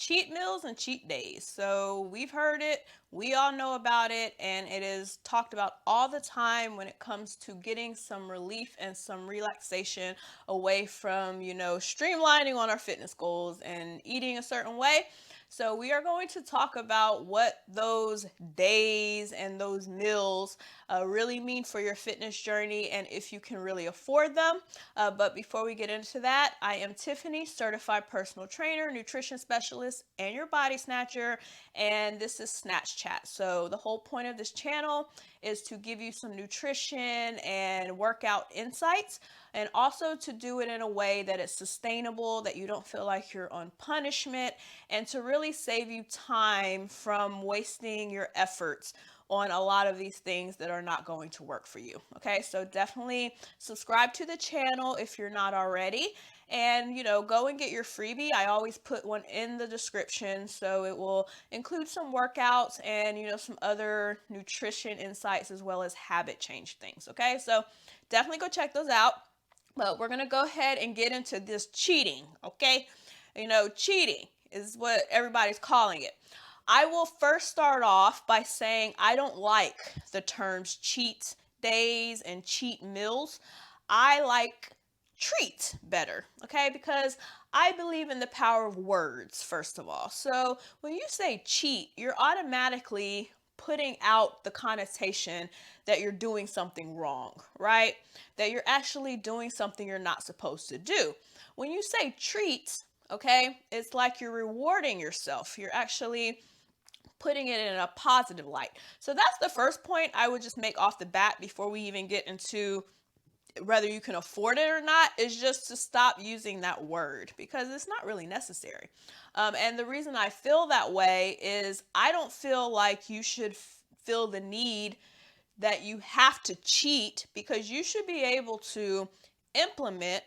cheat meals and cheat days. So we've heard it, we all know about it, and it is talked about all the time when it comes to getting some relief and some relaxation away from, streamlining on our fitness goals and eating a certain way. So we are going to talk about what those days and those meals really mean for your fitness journey and if you can really afford them. But before we get into that, I am Tiffanie, certified personal trainer, nutrition specialist, and your body snatcher. And this is Snatch Chat. So the whole point of this channel is to give you some nutrition and workout insights, and also to do it in a way that it's sustainable, that you don't feel like you're on punishment, and to really save you time from wasting your efforts on a lot of these things that are not going to work for you. Okay, so definitely subscribe to the channel if you're not already. And go and get your freebie. I always put one in the description, so it will include some workouts and some other nutrition insights as well as habit change things. Okay, so definitely go check those out. But we're gonna go ahead and get into this cheating. Okay, cheating is what everybody's calling it. I will first start off by saying I don't like the terms cheat days and cheat meals. I like treat better, okay? Because I believe in the power of words, first of all. So when you say cheat, you're automatically putting out the connotation that you're doing something wrong, right? That you're actually doing something you're not supposed to do. When you say treat, okay, it's like you're rewarding yourself. You're actually putting it in a positive light. So that's the first point I would just make off the bat before we even get into whether you can afford it or not, is just to stop using that word because it's not really necessary. And the reason I feel that way is I don't feel like you should feel the need that you have to cheat, because you should be able to implement,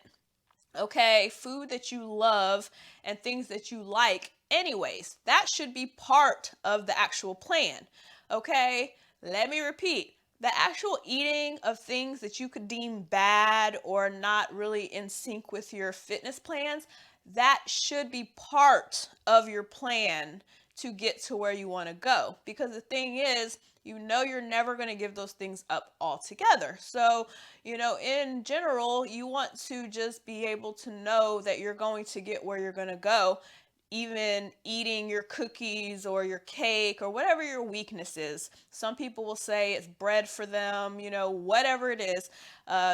okay, food that you love and things that you like anyways. That should be part of the actual plan. Okay, let me repeat. The actual eating of things that you could deem bad or not really in sync with your fitness plans, that should be part of your plan to get to where you want to go. Because the thing is, you're never going to give those things up altogether. So, in general, you want to just be able to know that you're going to get where you're going to go, even eating your cookies or your cake or whatever your weakness is. Some people will say it's bread for them, whatever it is,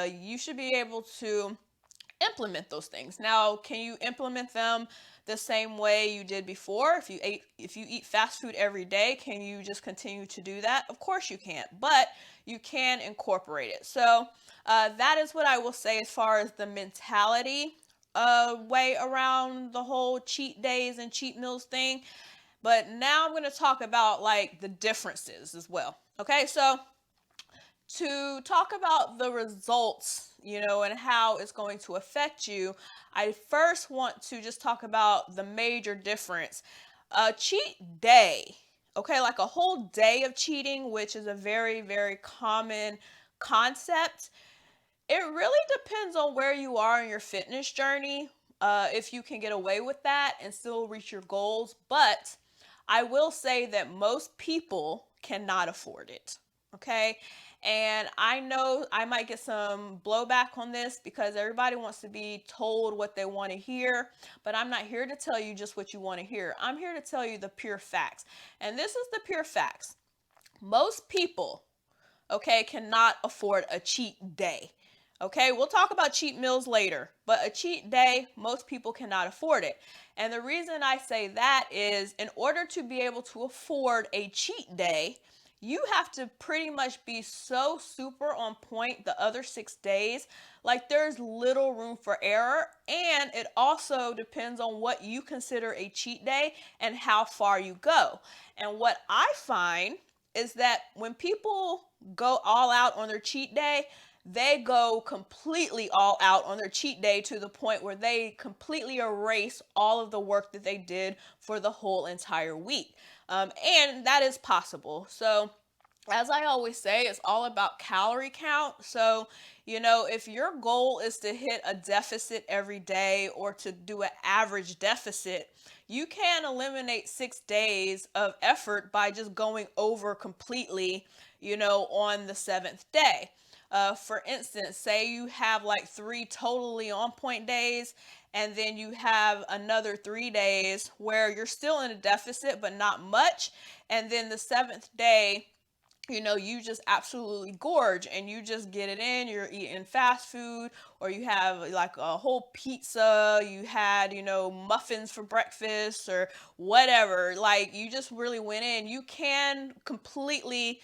you should be able to implement those things. Now, can you implement them the same way you did before? If you eat fast food every day, can you just continue to do that? Of course you can't, but you can incorporate it. So that is what I will say as far as the mentality way around the whole cheat days and cheat meals thing. But now I'm going to talk about like the differences as well. Okay, so to talk about the results, and how it's going to affect you, I first want to just talk about the major difference. A cheat day, okay, like a whole day of cheating, which is a very, very common concept. It really depends on where you are in your fitness journey, if you can get away with that and still reach your goals. But I will say that most people cannot afford it. Okay. And I know I might get some blowback on this because everybody wants to be told what they want to hear, but I'm not here to tell you just what you want to hear. I'm here to tell you the pure facts. And this is the pure facts. Most people, okay, cannot afford a cheat day. Okay, we'll talk about cheat meals later, but a cheat day, most people cannot afford it. And the reason I say that is in order to be able to afford a cheat day, you have to pretty much be so super on point the other 6 days. Like there's little room for error. And it also depends on what you consider a cheat day and how far you go. And what I find is that when people go all out on their cheat day, they go completely all out on their cheat day to the point where they completely erase all of the work that they did for the whole entire week. And that is possible. So as I always say, it's all about calorie count. So, if your goal is to hit a deficit every day or to do an average deficit, you can eliminate 6 days of effort by just going over completely, on the seventh day. For instance, say you have like 3 totally on point days, and then you have another 3 days where you're still in a deficit, but not much. And then the seventh day, you just absolutely gorge and you just get it in. You're eating fast food, or you have like a whole pizza, you had, muffins for breakfast or whatever. Like you just really went in. You can completely,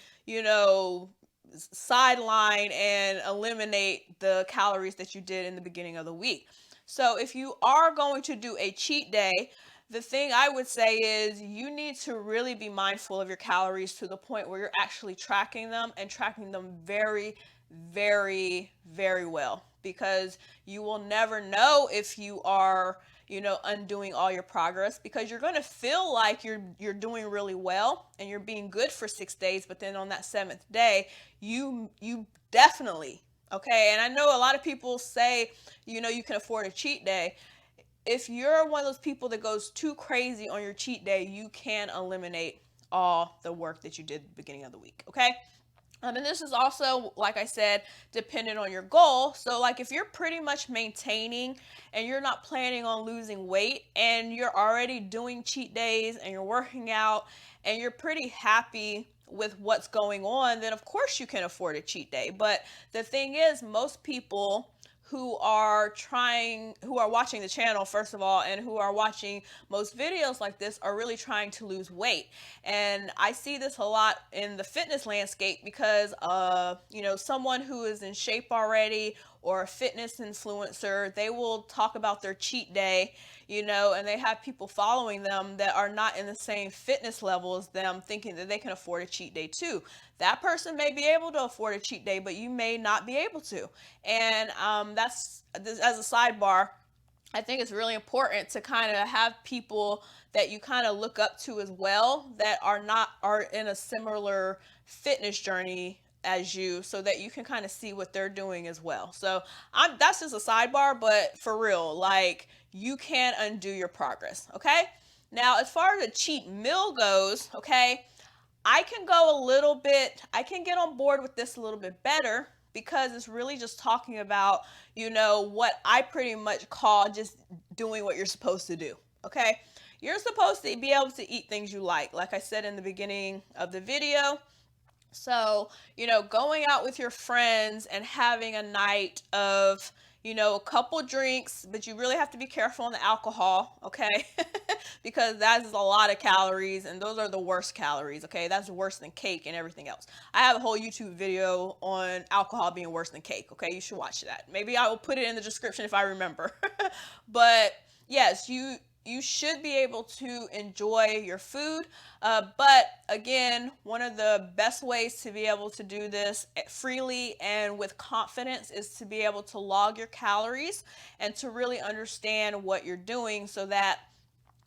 sideline and eliminate the calories that you did in the beginning of the week. So if you are going to do a cheat day, the thing I would say is you need to really be mindful of your calories to the point where you're actually tracking them and tracking them very, very, very well, because you will never know if you are, undoing all your progress, because you're going to feel like you're doing really well and you're being good for 6 days, but then on that seventh day, you definitely, okay, and I know a lot of people say, you can afford a cheat day. If you're one of those people that goes too crazy on your cheat day, you can eliminate all the work that you did at the beginning of the week, okay? And this is also, like I said, dependent on your goal. So, like, if you're pretty much maintaining and you're not planning on losing weight and you're already doing cheat days and you're working out and you're pretty happy with what's going on, then of course you can afford a cheat day. But the thing is, most people who are watching the channel, first of all, and who are watching most videos like this are really trying to lose weight. And I see this a lot in the fitness landscape because someone who is in shape already, or a fitness influencer, they will talk about their cheat day, and they have people following them that are not in the same fitness level as them, thinking that they can afford a cheat day too. That person may be able to afford a cheat day, but you may not be able to. And that's, as a sidebar, I think it's really important to kind of have people that you kind of look up to as well, that are in a similar fitness journey as you, so that you can kind of see what they're doing as well. So that's just a sidebar, but for real, like, you can undo your progress, okay? Now, as far as a cheat meal goes, okay, I can get on board with this a little bit better, because it's really just talking about, what I pretty much call just doing what you're supposed to do. Okay. You're supposed to be able to eat things you like I said in the beginning of the video. So, going out with your friends and having a night of, a couple drinks, but you really have to be careful on the alcohol, okay? Because that is a lot of calories, and those are the worst calories, okay? That's worse than cake and everything else. I have a whole YouTube video on alcohol being worse than cake, okay? You should watch that. Maybe I will put it in the description if I remember. But yes, you should be able to enjoy your food. But again, one of the best ways to be able to do this freely and with confidence is to be able to log your calories and to really understand what you're doing, so that,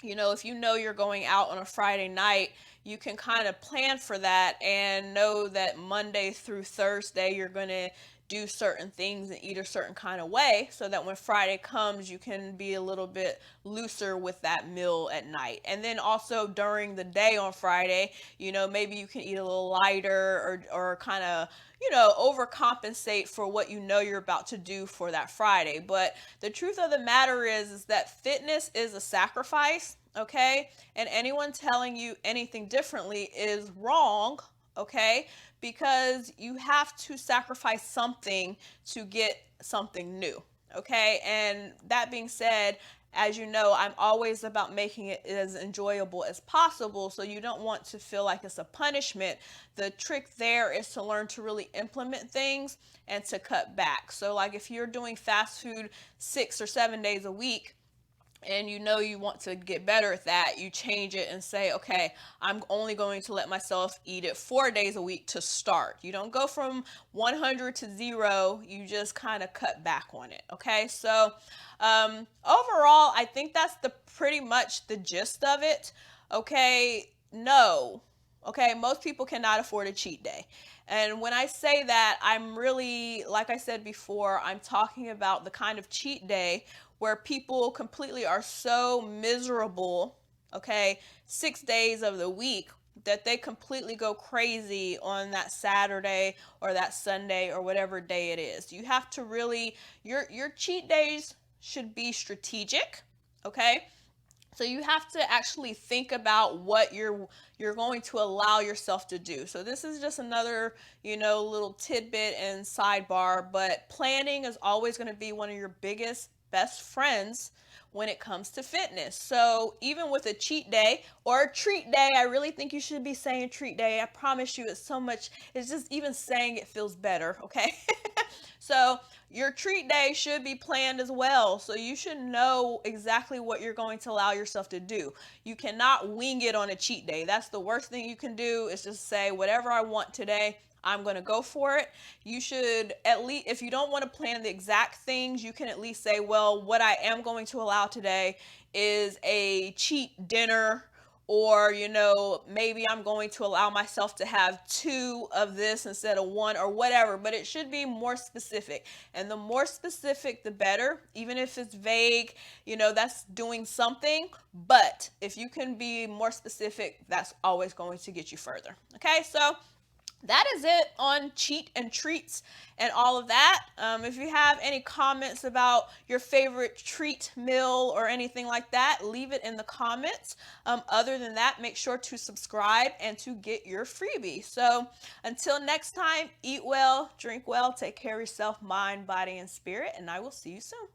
if you're going out on a Friday night, you can kind of plan for that and know that Monday through Thursday you're going to do certain things and eat a certain kind of way, so that when Friday comes, you can be a little bit looser with that meal at night. And then also during the day on Friday, maybe you can eat a little lighter, or kind of, overcompensate for what you're about to do for that Friday. But the truth of the matter is that fitness is a sacrifice, okay? And anyone telling you anything differently is wrong, okay? Because you have to sacrifice something to get something new, okay? And that being said, as you know, I'm always about making it as enjoyable as possible, so you don't want to feel like it's a punishment. The trick there is to learn to really implement things and to cut back. So, like, if you're doing fast food 6 or 7 days a week, and you want to get better at that, you change it and say, okay, I'm only going to let myself eat it 4 days a week to start. You don't go from 100 to 0, you just kind of cut back on it. Okay, so overall, I think that's pretty much the gist of it. Okay, no, Okay, most people cannot afford a cheat day. And when I say that, I'm really, like I said before, I'm talking about the kind of cheat day where people completely are so miserable, okay, 6 days of the week, that they completely go crazy on that Saturday or that Sunday or whatever day it is. You have to really, your cheat days should be strategic, okay? So you have to actually think about what you're going to allow yourself to do. So this is just another, little tidbit and sidebar, but planning is always going to be one of your biggest best friends when it comes to fitness. So even with a cheat day or a treat day, I really think you should be saying treat day. I promise you, it's just even saying it feels better, okay? So your treat day should be planned as well. So you should know exactly what you're going to allow yourself to do. You cannot wing it on a cheat day. That's the worst thing you can do, is just say, whatever I want today, I'm going to go for it. You should at least, if you don't want to plan the exact things, you can at least say, well, what I am going to allow today is a cheat dinner, or maybe I'm going to allow myself to have two of this instead of one, or whatever. But it should be more specific, and the more specific the better. Even if it's vague, that's doing something. But if you can be more specific, that's always going to get you further. Okay, so that is it on cheat and treats and all of that. If you have any comments about your favorite treat meal or anything like that, leave it in the comments. Other than that, make sure to subscribe and to get your freebie. So until next time, eat well, drink well, take care of yourself, mind, body, and spirit, and I will see you soon.